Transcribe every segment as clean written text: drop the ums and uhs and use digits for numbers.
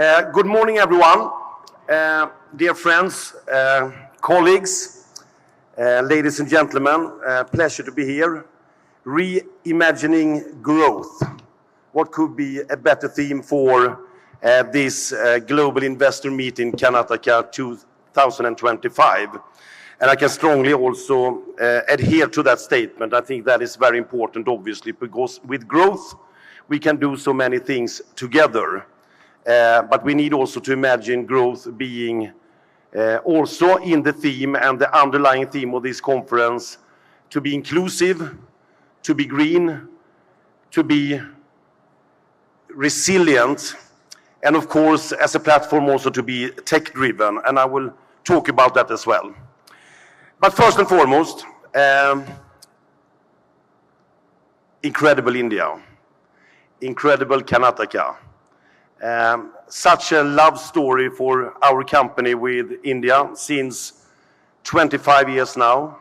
Good morning, everyone. Dear friends, colleagues, ladies and gentlemen, pleasure to be here. Reimagining growth. What could be a better theme for this Global Investor Meet in Karnataka 2025? And I can strongly also adhere to that statement. I think that is very important, obviously, because with growth, we can do so many things together. But we need also to imagine growth being also in the theme and the underlying theme of this conference to be inclusive, to be green, to be resilient, and of course, as a platform also to be tech-driven. And I will talk about that as well. But first and foremost, incredible India, incredible Karnataka. Such a love story for our company with India since 25 years now.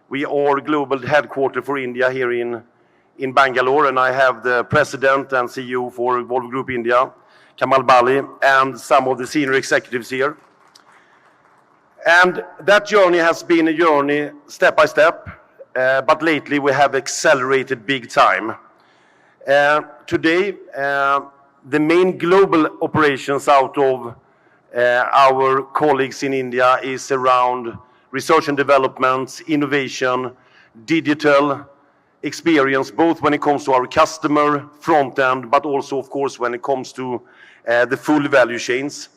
We are global headquarters for India here in Bangalore, and I have the president and CEO for Volvo Group India, Kamal Bali, and some of the senior executives here. And that journey has been a journey step by step, but lately we have accelerated big time. Today, the main global operations out of our colleagues in India is around research and development, innovation, digital experience, both when it comes to our customer front end, but also, of course, when it comes to the full value chains.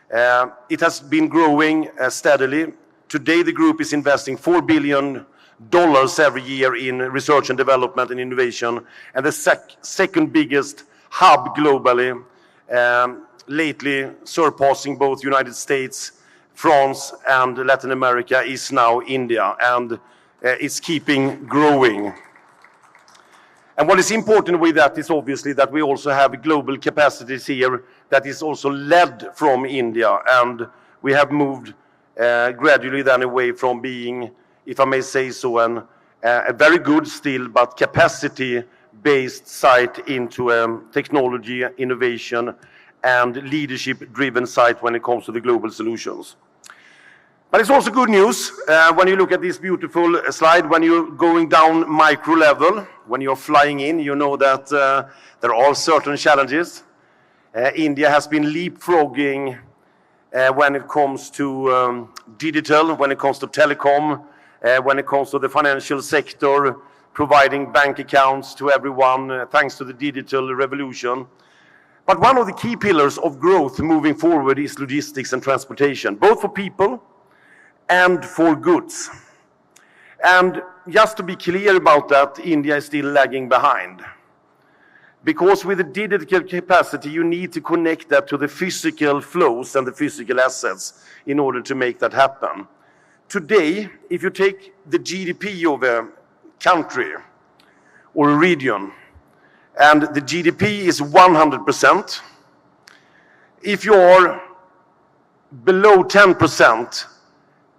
It has been growing steadily. Today, the group is investing $4 billion every year in research and development and innovation, and the second biggest hub globally, lately surpassing both United States, France, and Latin America, is now India, and it's keeping growing. And what is important with that is obviously that we also have global capacities here that is also led from India, and we have moved gradually then away from being, if I may say so, a very good still, but capacity-based site into technology, innovation, and leadership-driven site when it comes to the global solutions. But it's also good news when you look at this beautiful slide, when you're going down micro level, when you're flying in, you know that there are certain challenges. India has been leapfrogging when it comes to digital, when it comes to telecom, when it comes to the financial sector, providing bank accounts to everyone thanks to the digital revolution. But one of the key pillars of growth moving forward is logistics and transportation, both for people and for goods. And just to be clear about that, India is still lagging behind. Because with the digital capacity, you need to connect that to the physical flows and the physical assets in order to make that happen. Today, if you take the GDP of a country or a region, and the GDP is 100%, if you are below 10%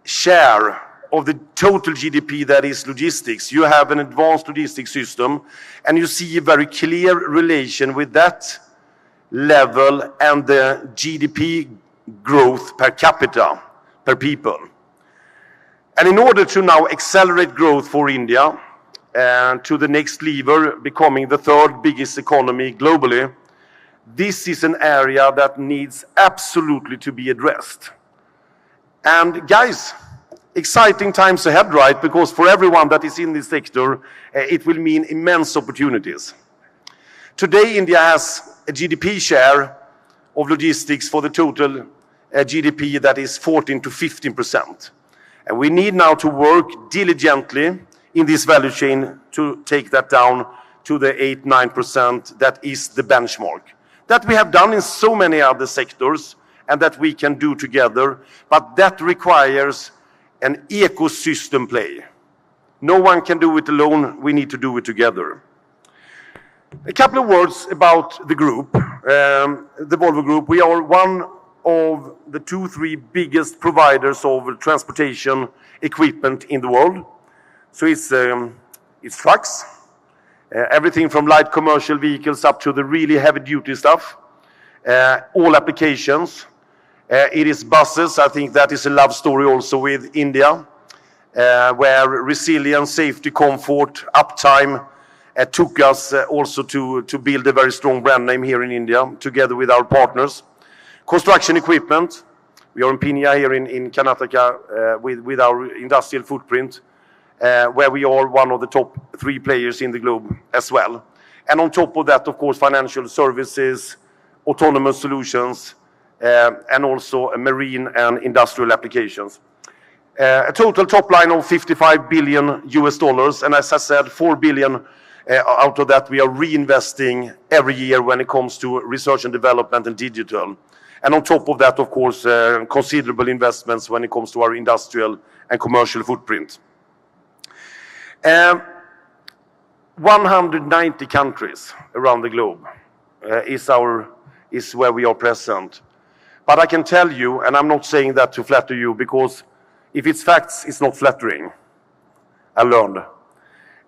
share of the total GDP that is logistics, you have an advanced logistics system, and you see a very clear relation with that level and the GDP growth per capita, per people. And in order to now accelerate growth for India to the next lever, becoming the third biggest economy globally, this is an area that needs absolutely to be addressed. And guys, exciting times ahead, right? Because for everyone that is in this sector, it will mean immense opportunities. Today, India has a GDP share of logistics for the total GDP that is 14 to 15%. And we need now to work diligently in this value chain to take that down to the 8-9% that is the benchmark. That we have done in so many other sectors and that we can do together, but that requires an ecosystem play. No one can do it alone, we need to do it together. A couple of words about the group, the Volvo Group. We are one of the 2-3 biggest providers of transportation equipment in the world. So it's trucks, everything from light commercial vehicles up to the really heavy duty stuff. all applications. It is buses. I think that is a love story also with India, where resilience, safety, comfort, uptime took us also to build a very strong brand name here in India, together with our partners. Construction equipment. We are in Pinya here in Karnataka with our industrial footprint, where we are one of the top 3 players in the globe as well. And on top of that, of course, financial services, autonomous solutions, and also marine and industrial applications. A total top line of $55 billion, and as I said, $4 billion out of that we are reinvesting every year when it comes to research and development and digital. And on top of that, of course, considerable investments when it comes to our industrial and commercial footprint. 190 countries around the globe is where we are present. But I can tell you, and I'm not saying that to flatter you, because if it's facts, it's not flattering. I learned.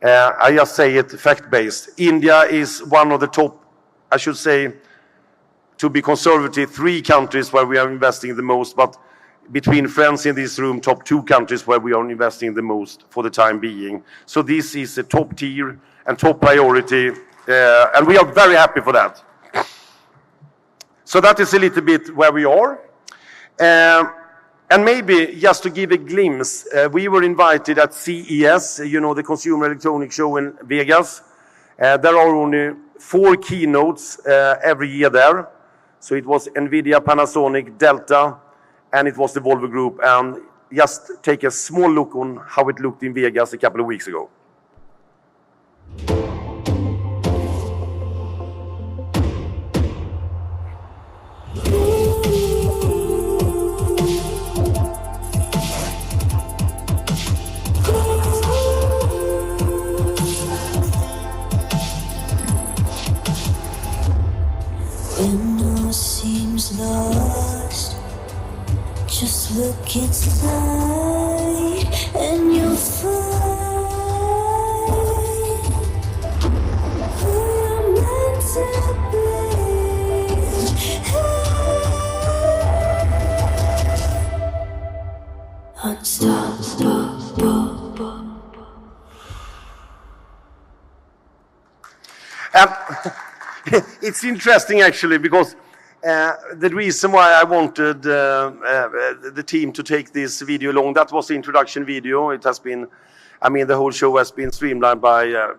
I just say it fact-based. India is one of the top, I should say, to be conservative, 3 countries where we are investing the most, but between friends in this room, top 2 countries where we are investing the most for the time being. So this is a top tier and top priority, and we are very happy for that. So that is a little bit where we are. And maybe just to give a glimpse, we were invited at CES, you know, the Consumer Electronics Show in Vegas. There are only 4 keynotes every year there. So it was NVIDIA, Panasonic, Delta, and it was the Volvo Group. And just take a small look on how it looked in Vegas a couple of weeks ago. Lost. Just look inside and you'll find who you're meant to be. Unstoppable. It's interesting actually, because the reason why I wanted the team to take this video along, that was the introduction video. It has been, I mean, the whole show has been streamlined by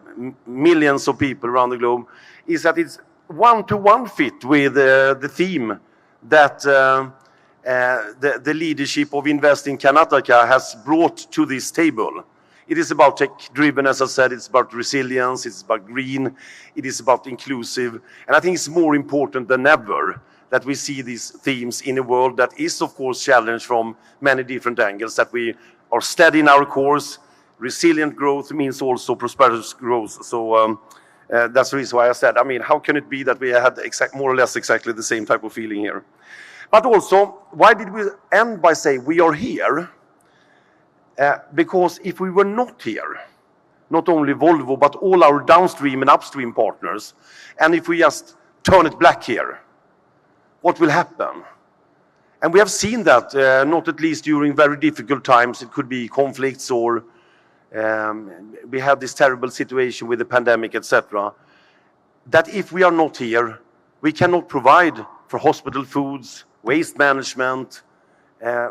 millions of people around the globe, is that it's one-to-one fit with the theme that the leadership of Invest in Karnataka has brought to this table. It is about tech-driven, as I said. It's about resilience. It's about green. It is about inclusive. And I think it's more important than ever that we see these themes in a world that is, of course, challenged from many different angles, that we are steady in our course. Resilient growth means also prosperous growth. So that's the reason why I said, I mean, how can it be that we had more or less exactly the same type of feeling here? But also, why did we end by saying we are here? Because if we were not here, not only Volvo, but all our downstream and upstream partners, and if we just turn it black here, what will happen? And we have seen that, not at least during very difficult times. It could be conflicts, or we have this terrible situation with the pandemic, etc. That if we are not here, we cannot provide for hospital foods, waste management.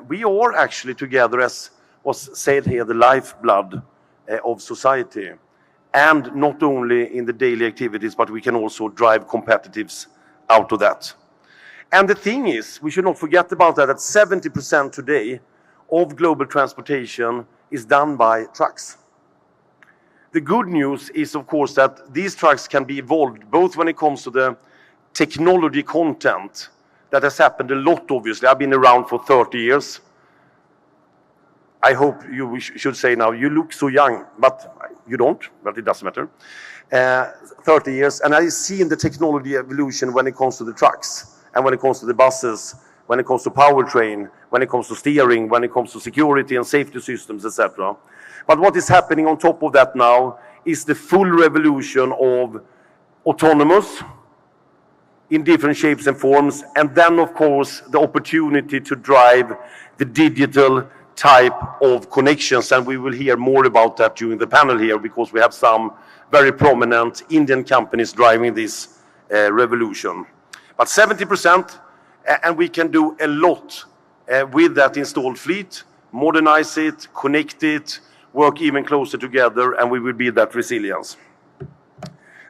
We are actually together, as was said here, the lifeblood of society. And not only in the daily activities, but we can also drive competitives out of that. And the thing is, we should not forget about that 70% today of global transportation is done by trucks. The good news is, of course, that these trucks can be evolved, both when it comes to the technology content that has happened a lot, obviously. I've been around for 30 years. I hope you should say now, you look so young, but you don't, but it doesn't matter. 30 years, and I've seen the technology evolution when it comes to the trucks, and when it comes to the buses, when it comes to powertrain, when it comes to steering, when it comes to security and safety systems, etc. But what is happening on top of that now is the full revolution of autonomous, in different shapes and forms. And then, of course, the opportunity to drive the digital type of connections. And we will hear more about that during the panel here, because we have some very prominent Indian companies driving this revolution. But 70%, and we can do a lot with that installed fleet, modernize it, connect it, work even closer together, and we will build that resilience.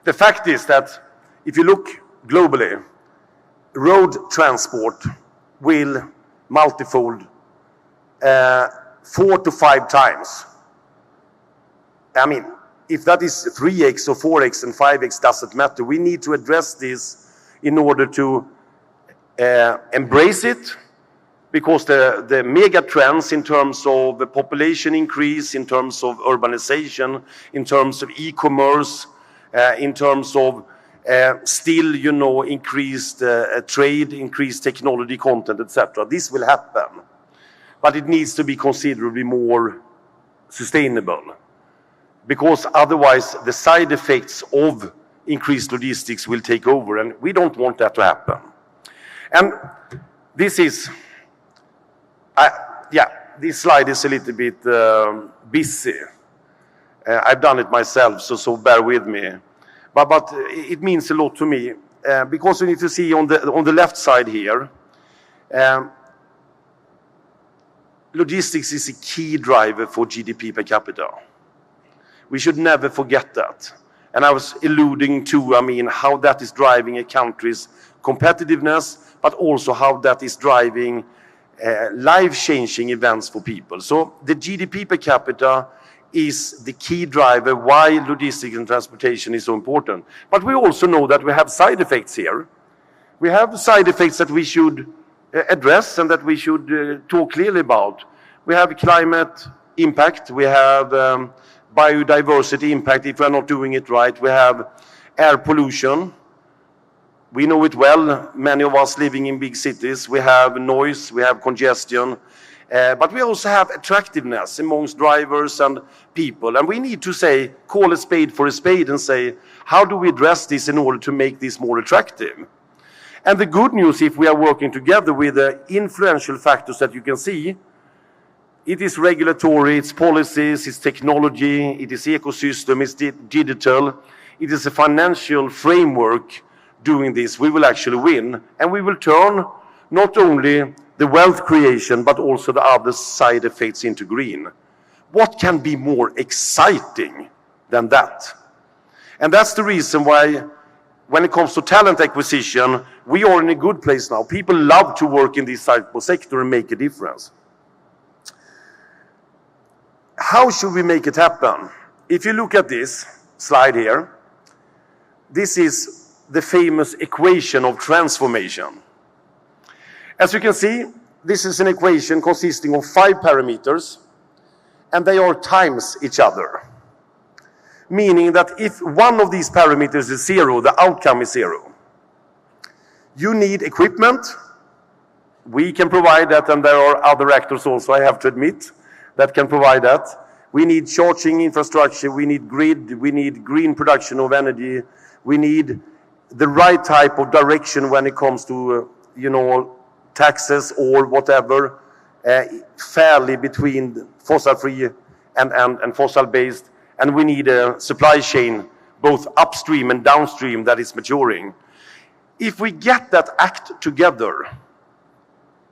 The fact is that if you look globally, road transport will multifold 4 to 5 times. I mean, if that is 3x or 4x and 5x doesn't matter. We need to address this in order to embrace it, because the mega trends in terms of the population increase, in terms of urbanization, in terms of e-commerce, in terms of still, increased trade, increased technology content, etc. This will happen, but it needs to be considerably more sustainable, because otherwise the side effects of increased logistics will take over, and we don't want that to happen. And this is, this slide is a little bit busy. I've done it myself, so bear with me. But it means a lot to me, because you need to see on the left side here, logistics is a key driver for GDP per capita. We should never forget that. And I was alluding to, how that is driving a country's competitiveness, but also how that is driving life-changing events for people. So the GDP per capita is the key driver why logistics and transportation is so important. But we also know that we have side effects here. We have side effects that we should address and that we should talk clearly about. We have climate impact, we have biodiversity impact if we are not doing it right, we have air pollution. We know it well, many of us living in big cities. We have noise, we have congestion, but we also have attractiveness amongst drivers and people. And we need to call a spade for a spade and say, how do we address this in order to make this more attractive? And the good news, if we are working together with the influential factors that you can see, it is regulatory, it's policies, it's technology, it is ecosystem, it's digital, it is a financial framework. Doing this, we will actually win, and we will turn not only the wealth creation, but also the other side effects into green. What can be more exciting than that? And that's the reason why, when it comes to talent acquisition, we are in a good place now. People love to work in this type of sector and make a difference. How should we make it happen? If you look at this slide here, this is the famous equation of transformation. As you can see, this is an equation consisting of 5 parameters, and they are times each other. Meaning that if one of these parameters is 0, the outcome is 0. You need equipment. We can provide that, and there are other actors also, I have to admit, that can provide that. We need charging infrastructure, we need grid, we need green production of energy, we need the right type of direction when it comes to, taxes or whatever, fairly between fossil-free and fossil-based. And we need a supply chain, both upstream and downstream, that is maturing. If we get that act together,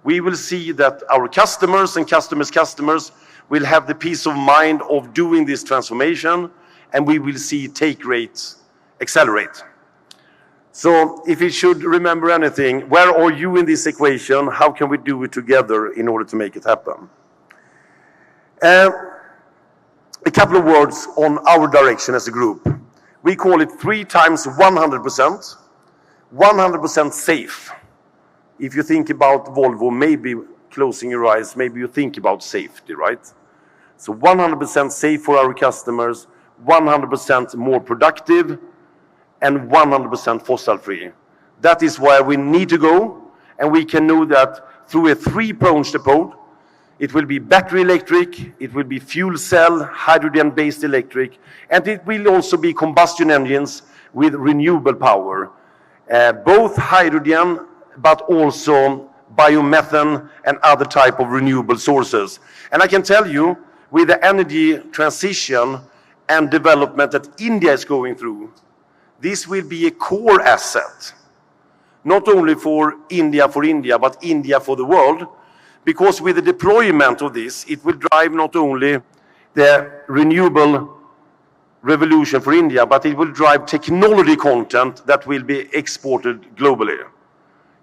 we will see that our customers and customers will have the peace of mind of doing this transformation, and we will see take rates accelerate. So if you should remember anything, where are you in this equation? How can we do it together in order to make it happen? A couple of words on our direction as a group. We call it 3 times 100%. 100% safe. If you think about Volvo, maybe closing your eyes, maybe you think about safety, right? So 100% safe for our customers, 100% more productive, and 100% fossil-free. That is where we need to go, and we can know that through a 3-pronged approach. It will be battery electric, it will be fuel cell, hydrogen-based electric, and it will also be combustion engines with renewable power. both hydrogen, but also biomethane and other type of renewable sources. And I can tell you, with the energy transition and development that India is going through, this will be a core asset, not only for India, but India for the world, because with the deployment of this, it will drive not only the renewable revolution for India, but it will drive technology content that will be exported globally,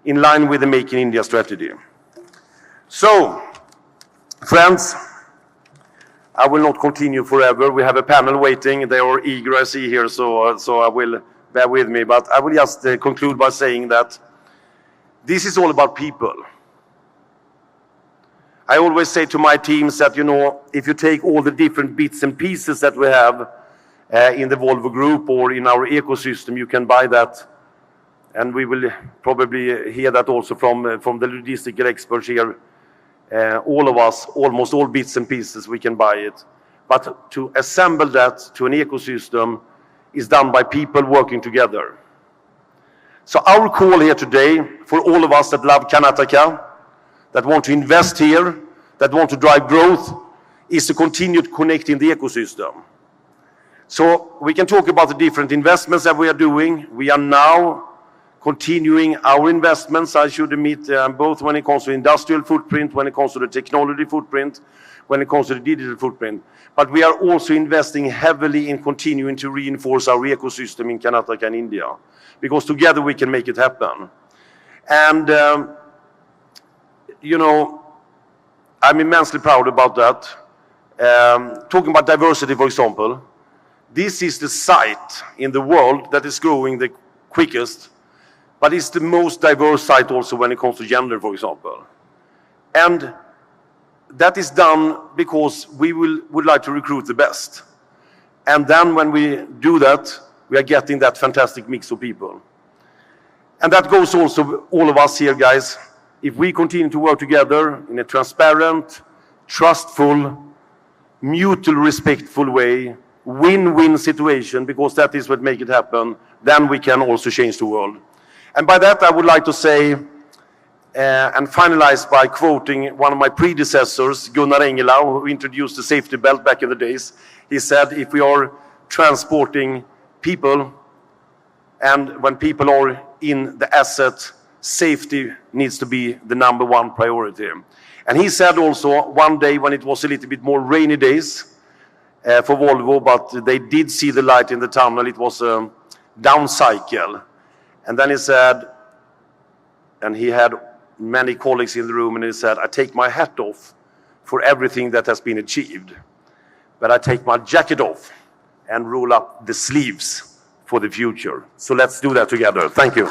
in line with the Make in India strategy. So, friends, I will not continue forever. We have a panel waiting. They are eager, I see here, so I will bear with me. But I will just conclude by saying that this is all about people. I always say to my teams that, you know, if you take all the different bits and pieces that we have in the Volvo Group or in our ecosystem, you can buy that. And we will probably hear that also from the logistical experts here. All of us, almost all bits and pieces, we can buy it. But to assemble that to an ecosystem is done by people working together. So our call here today, for all of us that love Karnataka, that want to invest here, that want to drive growth, is to continue connecting the ecosystem. So we can talk about the different investments that we are doing. We are now continuing our investments. I should admit, both when it comes to industrial footprint, when it comes to the technology footprint, when it comes to the digital footprint. But we are also investing heavily in continuing to reinforce our ecosystem in Karnataka and India, because together we can make it happen. And, you know, I'm immensely proud about that. Talking about diversity, for example, this is the site in the world that is growing the quickest, but it's the most diverse site also when it comes to gender, for example. And that is done because we would like to recruit the best. And then when we do that, we are getting that fantastic mix of people. And that goes also all of us here, guys. If we continue to work together in a transparent, trustful, mutual respectful way, win-win situation, because that is what makes it happen, then we can also change the world. And by that, I would like to say, and finalize by quoting one of my predecessors, Gunnar Engelau, who introduced the safety belt back in the days. He said, if we are transporting people, and when people are in the asset, safety needs to be the #1 priority. And he said also one day when it was a little bit more rainy days for Volvo, but they did see the light in the tunnel, it was a down cycle. And then he said, and he had many colleagues in the room, and he said, I take my hat off for everything that has been achieved, but I take my jacket off and roll up the sleeves for the future. So let's do that together. Thank you.